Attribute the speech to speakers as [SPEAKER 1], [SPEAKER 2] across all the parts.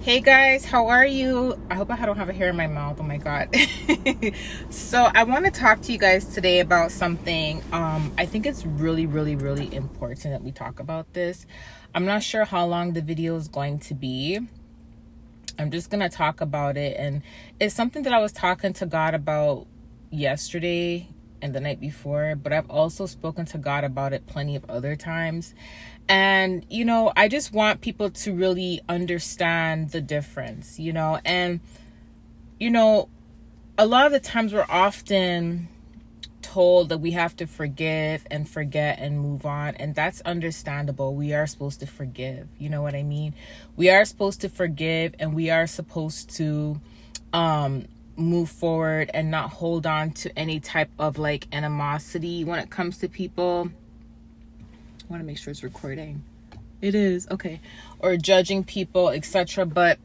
[SPEAKER 1] Hey guys, how are you? I hope I don't have a hair in my mouth. Oh my god. So I want to talk to you guys today about something. I think it's really important that we talk about this. I'm not sure how long the video is going to be. I'm just gonna talk about it, and it's something that I was talking to God about yesterday and the night before, but I've also spoken to God about it plenty of other times. And I just want people to really understand the difference, and a lot of the times we're often told that we have to forgive and forget and move on, and that's understandable. We are supposed to forgive, you know what I mean? We are supposed to forgive, and we are supposed to move forward and not hold on to any type of like animosity when it comes to people. I want to make sure it's recording. It is. Okay. Or judging people, etc. But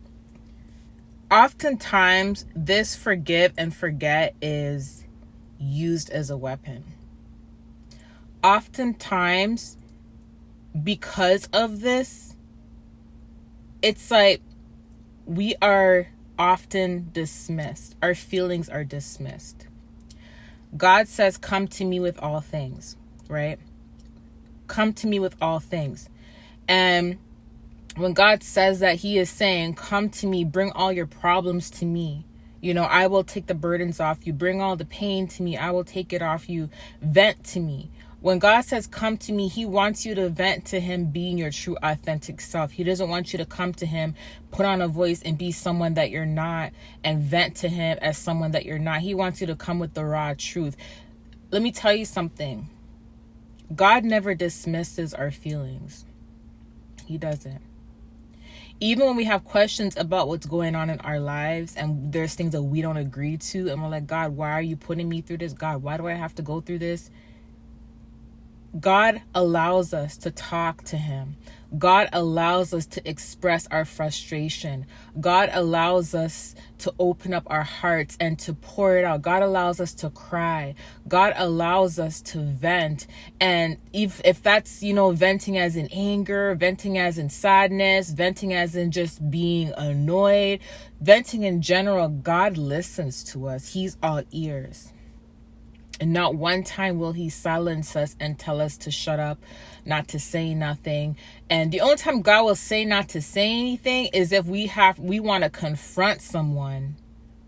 [SPEAKER 1] oftentimes this forgive and forget is used as a weapon. Oftentimes, because of this, it's like we are often dismissed. Our feelings are dismissed. God says, come to me with all things, right? Come to me with all things. And when God says that, he is saying, come to me, bring all your problems to me. I will take the burdens off you. Bring all the pain to me. I will take it off you. Vent to me. When God says come to me, he wants you to vent to him being your true authentic self. He doesn't want you to come to him, put on a voice and be someone that you're not, and vent to him as someone that you're not. He wants you to come with the raw truth. Let me tell you something. God never dismisses our feelings. He doesn't. Even when we have questions about what's going on in our lives and there's things that we don't agree to, and we're like, God, why are you putting me through this? God, why do I have to go through this? God allows us to talk to him. God allows us to express our frustration. God allows us to open up our hearts and to pour it out. God allows us to cry. God allows us to vent. And if that's, venting as in anger, venting as in sadness, venting as in just being annoyed, venting in general, God listens to us. He's all ears. And not one time will he silence us and tell us to shut up, not to say nothing. And the only time God will say not to say anything is if we want to confront someone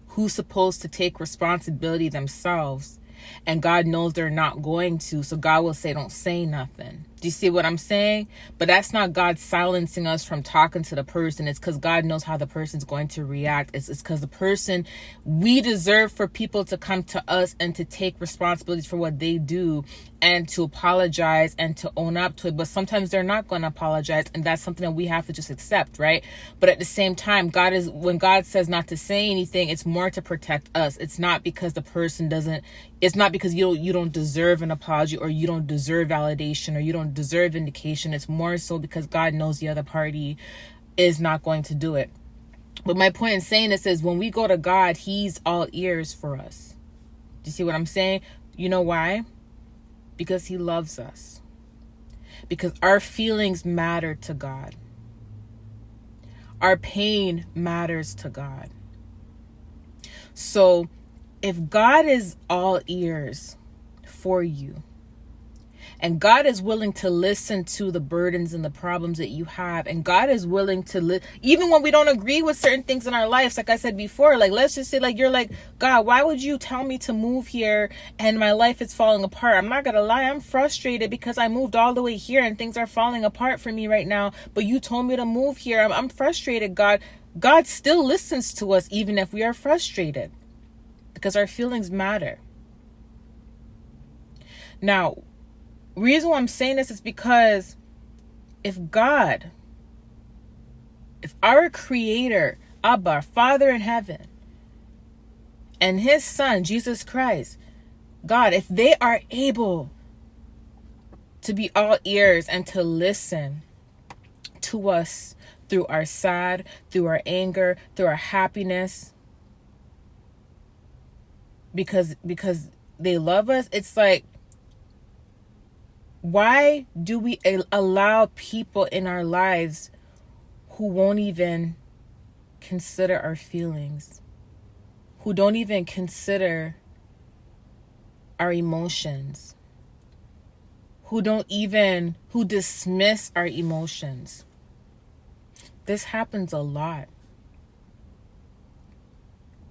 [SPEAKER 1] who's supposed to take responsibility themselves. And God knows they're not going to. So God will say, don't say nothing. Do you see what I'm saying? But that's not God silencing us from talking to the person. It's because God knows how the person's going to react. It's because the person, we deserve for people to come to us and to take responsibilities for what they do and to apologize and to own up to it. But sometimes they're not going to apologize. And that's something that we have to just accept, right? But at the same time, when God says not to say anything, it's more to protect us. It's not because the person it's not because you don't deserve an apology, or you don't deserve validation, or you don't deserve indication. It's more so because God knows the other party is not going to do it. But my point in saying this is when we go to God, he's all ears for us. Do you see what I'm saying? You know why? Because he loves us. Because our feelings matter to God. Our pain matters to God. So if God is all ears for you, and God is willing to listen to the burdens and the problems that you have, and God is willing to even when we don't agree with certain things in our lives, like I said before, like let's just say like you're like, God, why would you tell me to move here and my life is falling apart? I'm not gonna lie, I'm frustrated because I moved all the way here and things are falling apart for me right now, but you told me to move here. I'm frustrated, God. God still listens to us even if we are frustrated, because our feelings matter. Now, reason why I'm saying this is because if our creator, Abba, Father in heaven, and his son, Jesus Christ, God, if they are able to be all ears and to listen to us through our sad, through our anger, through our happiness, because they love us, it's like, why do we allow people in our lives who won't even consider our feelings, who don't even consider our emotions, who dismiss our emotions. This happens a lot.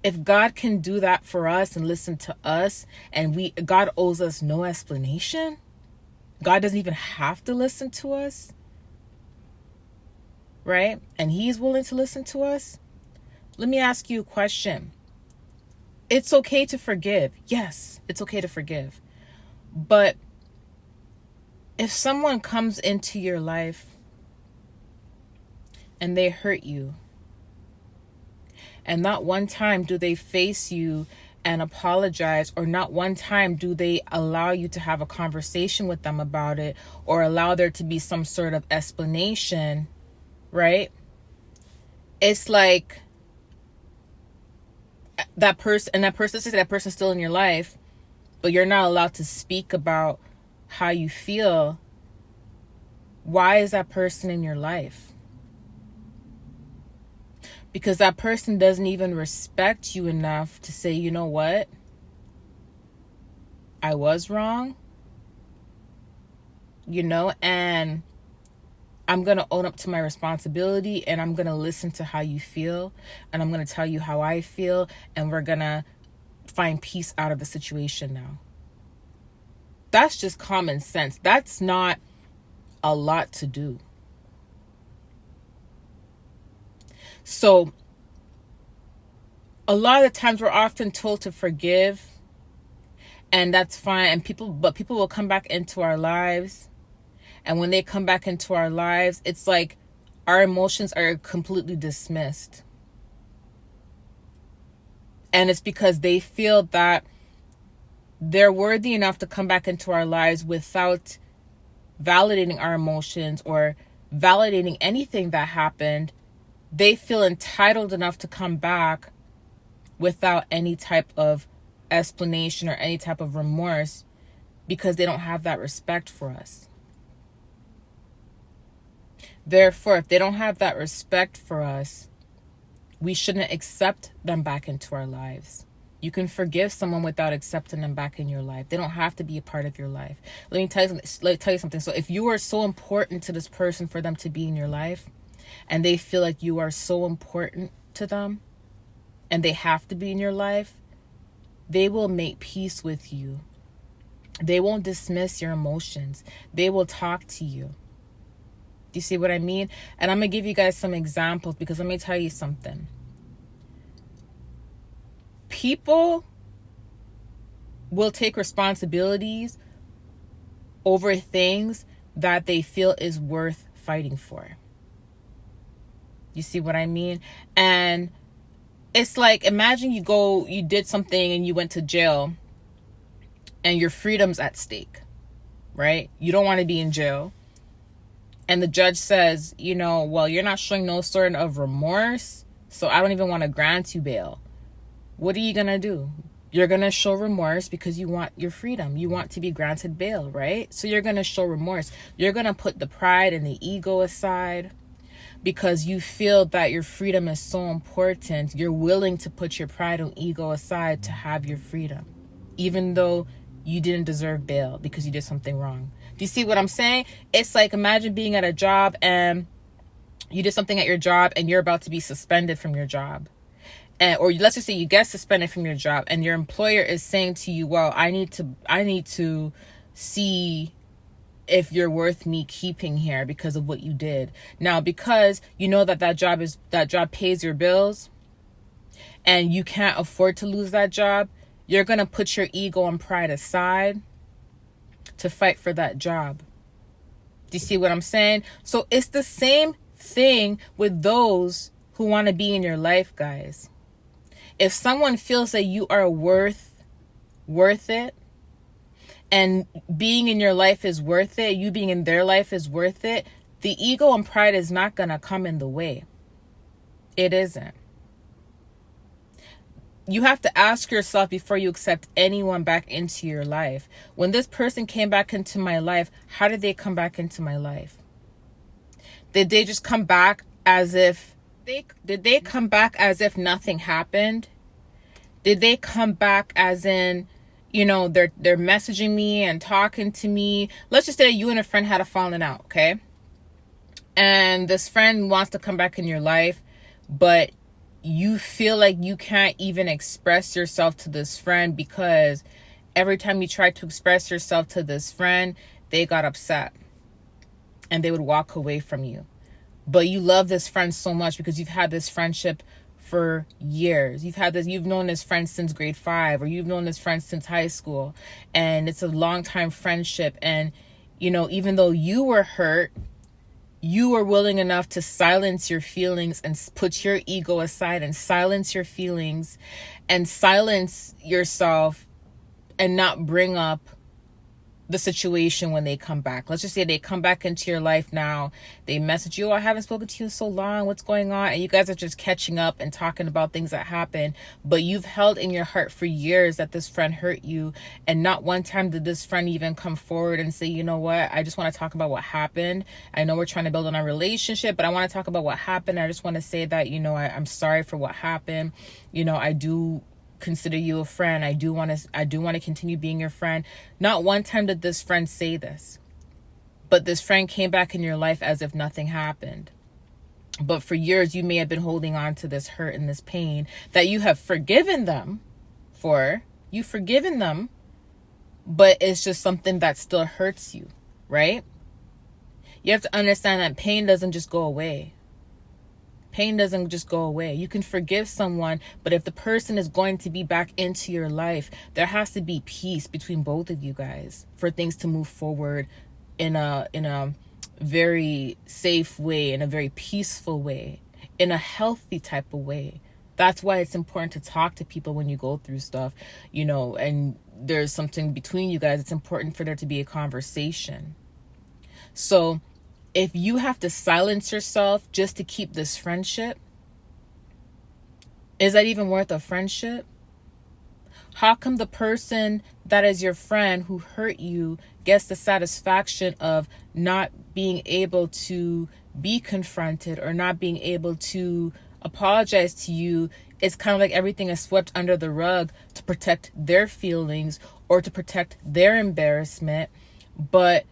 [SPEAKER 1] If God can do that for us and listen to us, and God owes us no explanation, God doesn't even have to listen to us, right? And He's willing to listen to us. Let me ask you a question. It's okay to forgive. Yes, it's okay to forgive. But if someone comes into your life and they hurt you, and not one time do they face you and apologize, or not one time do they allow you to have a conversation with them about it, or allow there to be some sort of explanation, right? It's like that person's still in your life, but you're not allowed to speak about how you feel. Why is that person in your life? Because that person doesn't even respect you enough to say, you know what? I was wrong. And I'm going to own up to my responsibility, and I'm going to listen to how you feel, and I'm going to tell you how I feel, and we're going to find peace out of the situation now. That's just common sense. That's not a lot to do. So a lot of the times we're often told to forgive, and that's fine. And people will come back into our lives. And when they come back into our lives, it's like our emotions are completely dismissed. And it's because they feel that they're worthy enough to come back into our lives without validating our emotions or validating anything that happened. They feel entitled enough to come back without any type of explanation or any type of remorse, because they don't have that respect for us. Therefore, if they don't have that respect for us, we shouldn't accept them back into our lives. You can forgive someone without accepting them back in your life. They don't have to be a part of your life. Let me tell you something. So if you are so important to this person for them to be in your life, and they feel like you are so important to them, and they have to be in your life, they will make peace with you. They won't dismiss your emotions. They will talk to you. Do you see what I mean? And I'm going to give you guys some examples, because let me tell you something. People will take responsibilities over things that they feel is worth fighting for. You see what I mean? And it's like, imagine you did something and you went to jail, and your freedom's at stake, right? You don't want to be in jail. And the judge says, well, you're not showing no sort of remorse, so I don't even want to grant you bail. What are you going to do? You're going to show remorse because you want your freedom. You want to be granted bail, right? So you're going to show remorse. You're going to put the pride and the ego aside, because you feel that your freedom is so important. You're willing to put your pride and ego aside to have your freedom, even though you didn't deserve bail because you did something wrong. Do you see what I'm saying? It's like, imagine being at a job and you did something at your job and you're about to be suspended from your job. Or let's just say you get suspended from your job, and your employer is saying to you, well, I need to see if you're worth me keeping here because of what you did. Now, because you know that job pays your bills, and you can't afford to lose that job, you're going to put your ego and pride aside to fight for that job. Do you see what I'm saying? So it's the same thing with those who want to be in your life, guys. If someone feels that you are worth it, and being in your life is worth it, you being in their life is worth it, the ego and pride is not going to come in the way. It isn't. You have to ask yourself before you accept anyone back into your life. When this person came back into my life, how did they come back into my life? Did they just come back as if Did they come back as if nothing happened? Did they come back as in, they're messaging me and talking to me? Let's just say you and a friend had a falling out, okay? And this friend wants to come back in your life, but you feel like you can't even express yourself to this friend because every time you try to express yourself to this friend, they got upset and they would walk away from you. But you love this friend so much because you've had this friendship for years. You've known this friend since grade 5, or you've known this friend since high school, and it's a long time friendship. And, even though you were hurt, you were willing enough to silence your feelings and put your ego aside and silence your feelings and silence yourself and not bring up the situation when they come back. Let's just say they come back into your life now. They message you, I haven't spoken to you in so long. What's going on? And you guys are just catching up and talking about things that happened. But you've held in your heart for years that this friend hurt you. And not one time did this friend even come forward and say, you know what? I just want to talk about what happened. I know we're trying to build on our relationship, but I want to talk about what happened. I just want to say that, I'm sorry for what happened. I do consider you a friend. I do want to continue being your friend. Not one time did this friend say this, but this friend came back in your life as if nothing happened. But for years, you may have been holding on to this hurt and this pain that you have forgiven them for. You've forgiven them, but it's just something that still hurts you, right? You have to understand that pain doesn't just go away. Pain doesn't just go away. You can forgive someone, but if the person is going to be back into your life, there has to be peace between both of you guys for things to move forward in a very safe way, in a very peaceful way, in a healthy type of way. That's why it's important to talk to people when you go through stuff, and there's something between you guys. It's important for there to be a conversation. So if you have to silence yourself just to keep this friendship, is that even worth a friendship? How come the person that is your friend who hurt you gets the satisfaction of not being able to be confronted or not being able to apologize to you? It's kind of like everything is swept under the rug to protect their feelings or to protect their embarrassment. But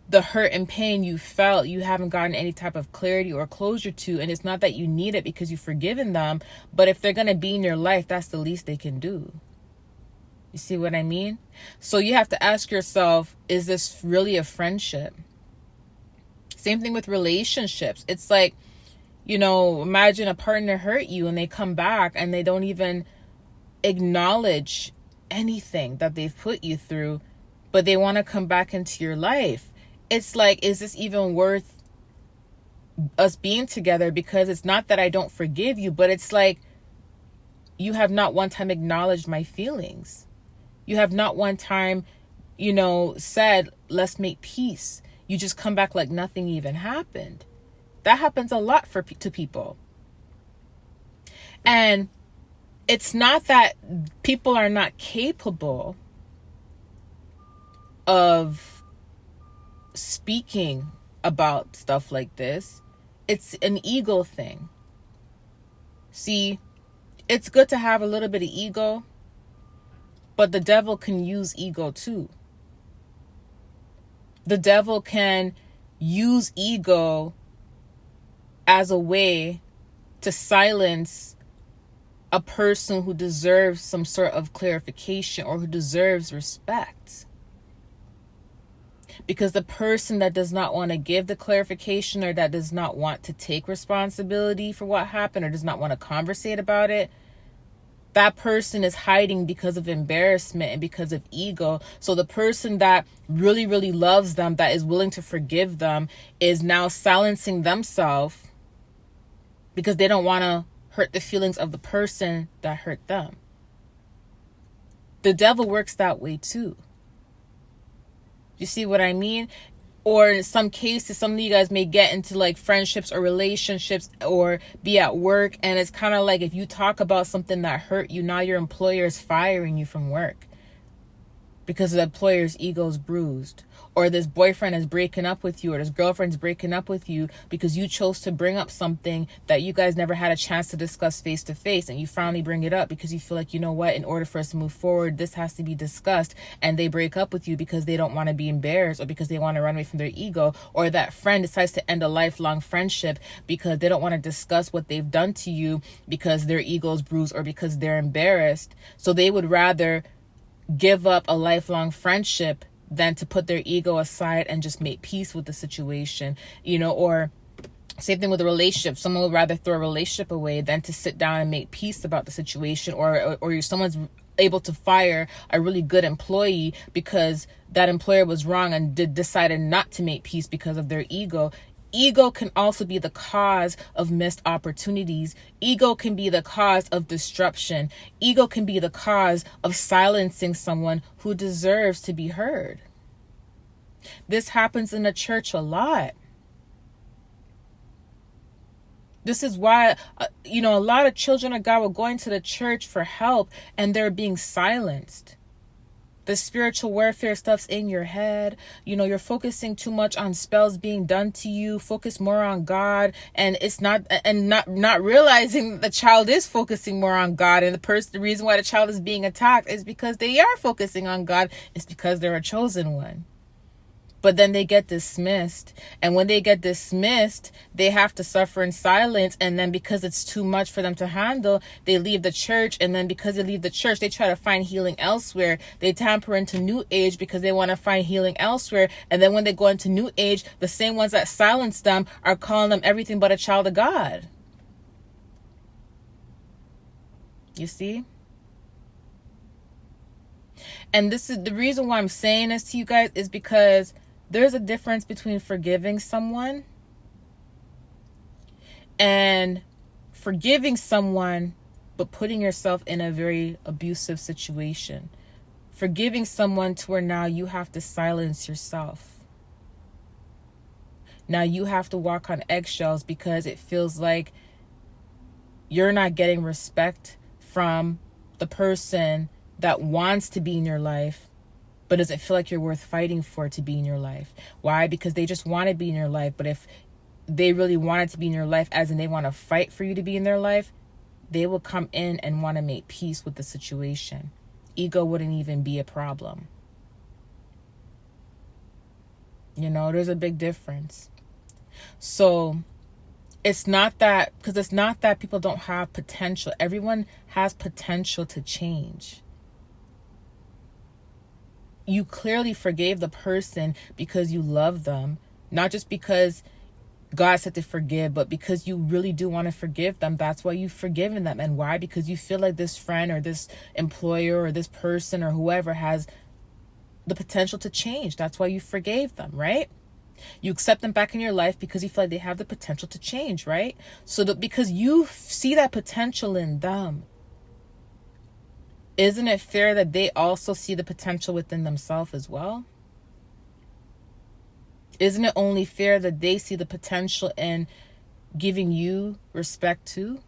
[SPEAKER 1] the hurt and pain you felt, you haven't gotten any type of clarity or closure to. And it's not that you need it because you've forgiven them, but if they're going to be in your life, that's the least they can do. You see what I mean? So you have to ask yourself, is this really a friendship? Same thing with relationships. It's like, imagine a partner hurt you and they come back and they don't even acknowledge anything that they've put you through, but they want to come back into your life. It's like, is this even worth us being together? Because it's not that I don't forgive you, but it's like, you have not one time acknowledged my feelings. You have not one time, said, let's make peace. You just come back like nothing even happened. That happens a lot to people. And it's not that people are not capable of speaking about stuff like this. It's an ego thing. See, it's good to have a little bit of ego, but the devil can use ego too. The devil can use ego as a way to silence a person who deserves some sort of clarification or who deserves respect. Because the person that does not want to give the clarification or that does not want to take responsibility for what happened or does not want to conversate about it, that person is hiding because of embarrassment and because of ego. So the person that really, really loves them, that is willing to forgive them, is now silencing themselves because they don't want to hurt the feelings of the person that hurt them. The devil works that way too. You see what I mean? Or in some cases, some of you guys may get into like friendships or relationships or be at work. And it's kind of like if you talk about something that hurt you, now your employer is firing you from work. because the employer's ego is bruised, or this boyfriend is breaking up with you, or this girlfriend's breaking up with you because you chose to bring up something that you guys never had a chance to discuss face to face, and you finally bring it up because you feel like, you know what, in order for us to move forward, this has to be discussed, and they break up with you because they don't want to be embarrassed, or because they want to run away from their ego, or that friend decides to end a lifelong friendship because they don't want to discuss what they've done to you because their ego is bruised or because they're embarrassed. So they would rather give up a lifelong friendship than to put their ego aside and just make peace with the situation, or same thing with a relationship. Someone would rather throw a relationship away than to sit down and make peace about the situation, or someone's able to fire a really good employee because that employer was wrong and decided not to make peace because of their ego. Ego can also be the cause of missed opportunities. Ego can be the cause of disruption. Ego can be the cause of silencing someone who deserves to be heard. This happens in the church a lot. This is why, a lot of children of God were going to the church for help and they're being silenced. The spiritual warfare stuff's in your head. You're focusing too much on spells being done to you. Focus more on God. And it's not realizing the child is focusing more on God. And the reason why the child is being attacked is because they are focusing on God. It's because they're a chosen one. But then they get dismissed. And when they get dismissed, they have to suffer in silence. And then because it's too much for them to handle, they leave the church. And then because they leave the church, they try to find healing elsewhere. They tamper into New Age because they want to find healing elsewhere. And then when they go into New Age, the same ones that silence them are calling them everything but a child of God. You see? And this is the reason why I'm saying this to you guys, is because there's a difference between forgiving someone and forgiving someone but putting yourself in a very abusive situation. Forgiving someone to where now you have to silence yourself. Now you have to walk on eggshells because it feels like you're not getting respect from the person that wants to be in your life, but doesn't feel like you're worth fighting for to be in your life. Why? Because they just want to be in your life. But if they really wanted to be in your life, as in they want to fight for you to be in their life, they will come in and want to make peace with the situation. Ego wouldn't even be a problem. There's a big difference. So it's not that people don't have potential. Everyone has potential to change. You clearly forgave the person because you love them, not just because God said to forgive, but because you really do want to forgive them. That's why you've forgiven them. And why? Because you feel like this friend or this employer or this person or whoever has the potential to change. That's why you forgave them, right? You accept them back in your life because you feel like they have the potential to change, right? So that because you see that potential in them, isn't it fair that they also see the potential within themselves as well? Isn't it only fair that they see the potential in giving you respect too?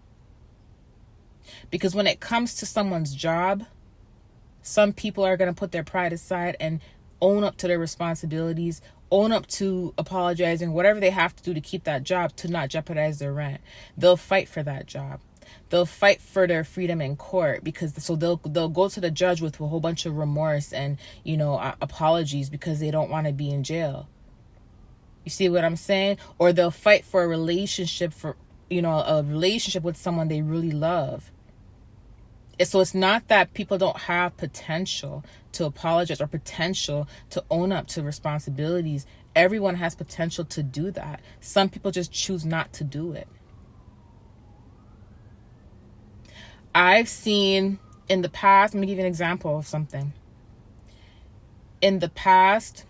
[SPEAKER 1] Because when it comes to someone's job, some people are going to put their pride aside and own up to their responsibilities, own up to apologizing, whatever they have to do to keep that job, to not jeopardize their rent. They'll fight for that job. They'll fight for their freedom in court they'll go to the judge with a whole bunch of remorse and, apologies because they don't want to be in jail. You see what I'm saying? Or they'll fight for a relationship with someone they really love. So it's not that people don't have potential to apologize or potential to own up to responsibilities. Everyone has potential to do that. Some people just choose not to do it. I've seen in the past, let me give you an example of something. In the past,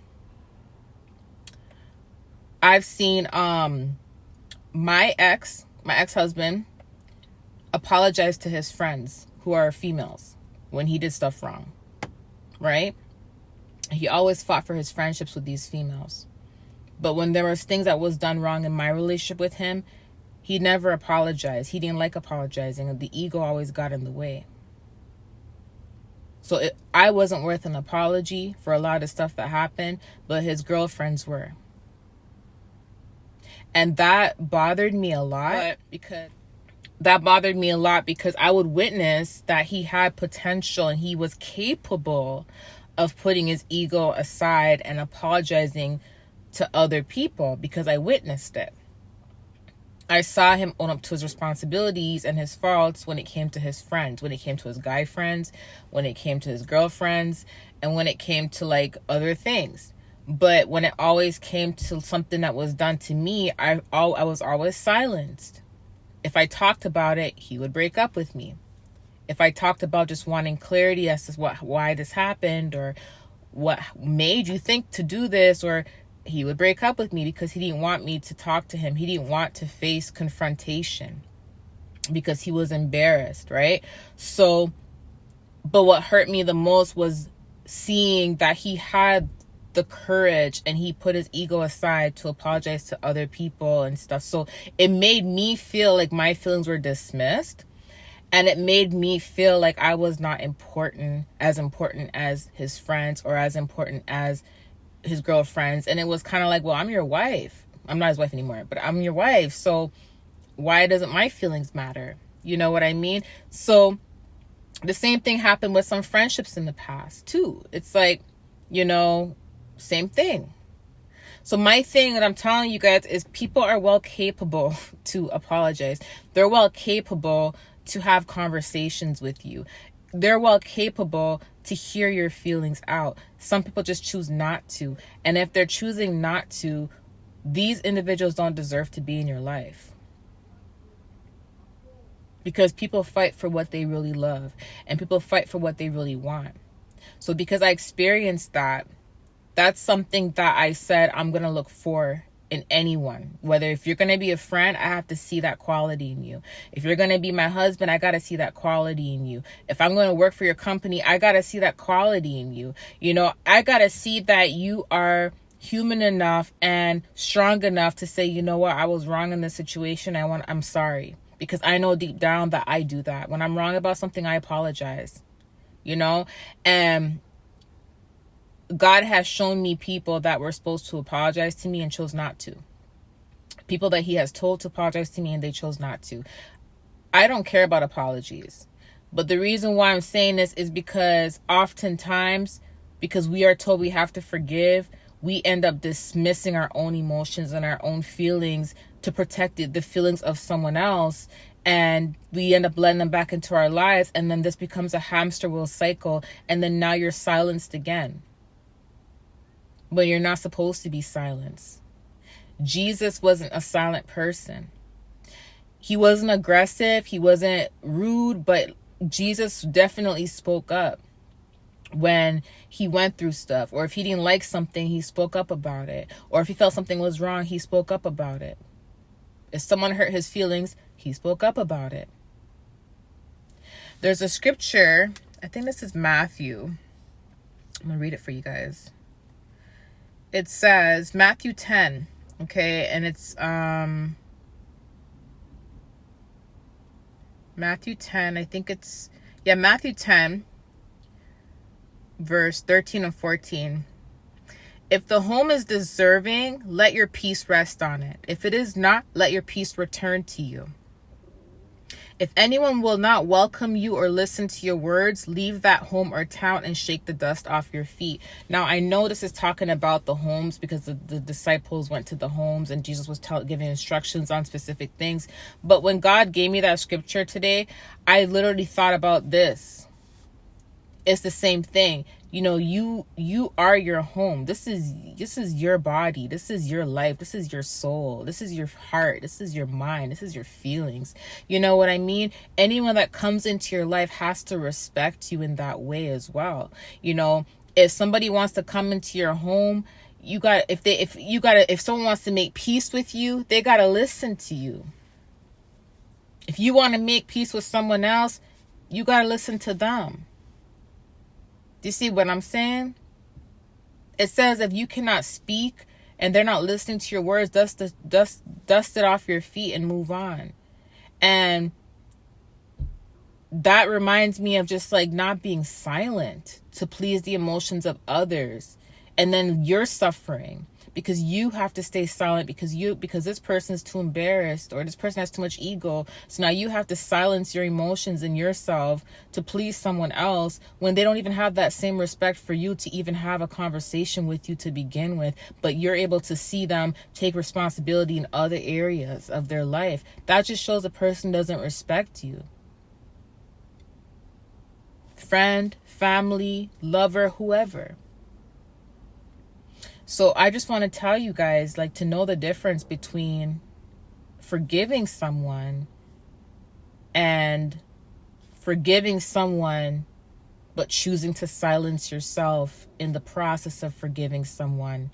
[SPEAKER 1] I've seen my ex-husband apologize to his friends who are females when he did stuff wrong, right? He always fought for his friendships with these females. But when there was things that was done wrong in my relationship with him, he never apologized. He didn't like apologizing, and the ego always got in the way. So I wasn't worth an apology for a lot of stuff that happened, but his girlfriends were. And that bothered me a lot because I would witness that he had potential and he was capable of putting his ego aside and apologizing to other people because I witnessed it. I saw him own up to his responsibilities and his faults when it came to his friends, when it came to his guy friends, when it came to his girlfriends, and when it came to like other things. But when it always came to something that was done to me, I was always silenced. If I talked about it, he would break up with me. If I talked about just wanting clarity as to why this happened or what made you think to do this, or he would break up with me because he didn't want me to talk to him. He didn't want to face confrontation because he was embarrassed, right? So, but what hurt me the most was seeing that he had the courage and he put his ego aside to apologize to other people and stuff. So it made me feel like my feelings were dismissed, and it made me feel like I was not important as his friends or as important as his girlfriends. And it was kind of like, well, I'm your wife. I'm not his wife anymore, but I'm your wife. So why doesn't my feelings matter? You know what I mean? So the same thing happened with some friendships in the past too. It's like, same thing. So my thing that I'm telling you guys is people are well capable to apologize. They're well capable to have conversations with you. They're well capable to hear your feelings out. Some people just choose not to. And if they're choosing not to, these individuals don't deserve to be in your life. Because people fight for what they really love. And people fight for what they really want. So because I experienced that, that's something that I said I'm going to look for in anyone. Whether if you're going to be a friend, I have to see that quality in you. If you're going to be my husband, I got to see that quality in you. If I'm going to work for your company, I got to see that quality in you. I got to see that you are human enough and strong enough to say, you know what, I was wrong in this situation. I'm sorry. Because I know deep down that I do that. When I'm wrong about something, I apologize. And God has shown me people that were supposed to apologize to me and chose not to. People that he has told to apologize to me and they chose not to. I don't care about apologies. But the reason why I'm saying this is because oftentimes, because we are told we have to forgive, we end up dismissing our own emotions and our own feelings to protect the feelings of someone else. And we end up letting them back into our lives. And then this becomes a hamster wheel cycle. And then now you're silenced again. But you're not supposed to be silenced. Jesus wasn't a silent person. He wasn't aggressive. He wasn't rude. But Jesus definitely spoke up when he went through stuff. Or if he didn't like something, he spoke up about it. Or if he felt something was wrong, he spoke up about it. If someone hurt his feelings, he spoke up about it. There's a scripture. I think this is Matthew. I'm going to read it for you guys. It says Matthew 10, okay, and it's Matthew 10, I think it's Matthew 10 verse 13 and 14. If the home is deserving, let your peace rest on it. If it is not, let your peace return to you. If anyone will not welcome you or listen to your words, leave that home or town and shake the dust off your feet. Now, I know this is talking about the homes because the disciples went to the homes and Jesus was giving instructions on specific things. But when God gave me that scripture today, I literally thought about this. It's the same thing. You are your home. This is your body. This is your life. This is your soul. This is your heart. This is your mind. This is your feelings. You know what I mean? Anyone that comes into your life has to respect you in that way as well. If somebody wants to come into your home, if someone wants to make peace with you, they got to listen to you. If you want to make peace with someone else, you got to listen to them. Do you see what I'm saying? It says if you cannot speak and they're not listening to your words, dust it off your feet and move on. And that reminds me of just like not being silent to please the emotions of others. And then you're suffering because you have to stay silent because this person is too embarrassed, or this person has too much ego. So now you have to silence your emotions and yourself to please someone else when they don't even have that same respect for you to even have a conversation with you to begin with. But you're able to see them take responsibility in other areas of their life. That just shows a person doesn't respect you. Friend, family, lover, whoever. So I just want to tell you guys, like, to know the difference between forgiving someone and forgiving someone but choosing to silence yourself in the process of forgiving someone.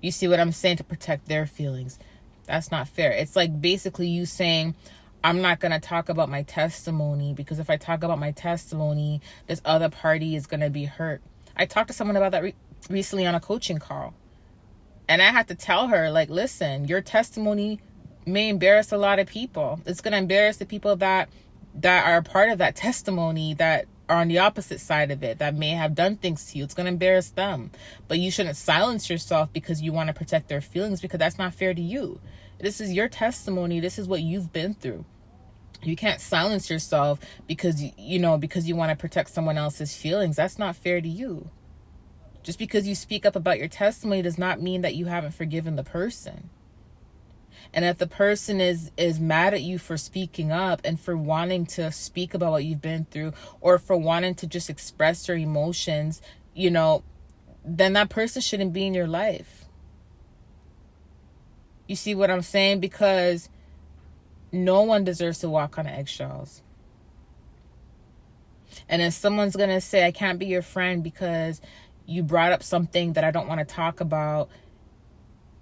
[SPEAKER 1] You see what I'm saying? To protect their feelings. That's not fair. It's like basically you saying, I'm not going to talk about my testimony because if I talk about my testimony, this other party is going to be hurt. I talked to someone about that recently on a coaching call. And I had to tell her, like, listen, your testimony may embarrass a lot of people. It's going to embarrass the people that are a part of that testimony, that are on the opposite side of it, that may have done things to you. It's going to embarrass them. But you shouldn't silence yourself because you want to protect their feelings, because that's not fair to you. This is your testimony. This is what you've been through. You can't silence yourself because you want to protect someone else's feelings. That's not fair to you. Just because you speak up about your testimony does not mean that you haven't forgiven the person. And if the person is mad at you for speaking up and for wanting to speak about what you've been through, or for wanting to just express your emotions, then that person shouldn't be in your life. You see what I'm saying? Because no one deserves to walk on eggshells. And if someone's going to say, I can't be your friend because you brought up something that I don't want to talk about,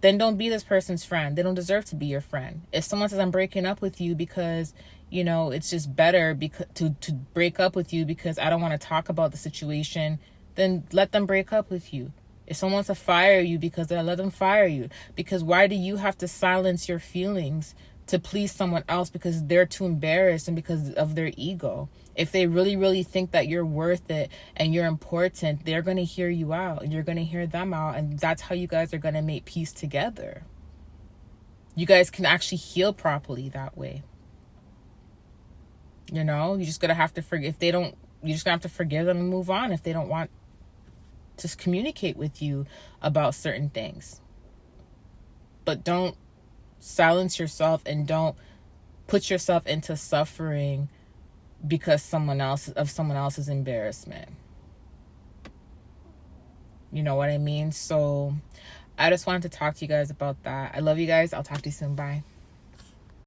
[SPEAKER 1] then don't be this person's friend. They don't deserve to be your friend. If someone says, I'm breaking up with you because, it's just better to break up with you because I don't want to talk about the situation, then let them break up with you. If someone wants to fire you because they'll let them fire you. Because why do you have to silence your feelings to please someone else because they're too embarrassed and because of their ego? If they really, really think that you're worth it and you're important, they're going to hear you out and you're going to hear them out. And that's how you guys are going to make peace together. You guys can actually heal properly that way. You just going to have to forgive. You're just going to have to forgive them and move on if they don't want to communicate with you about certain things. But don't silence yourself and don't put yourself into suffering because someone else's embarrassment. You know what I mean? So I just wanted to talk to you guys about that. I love you guys. I'll talk to you soon. Bye.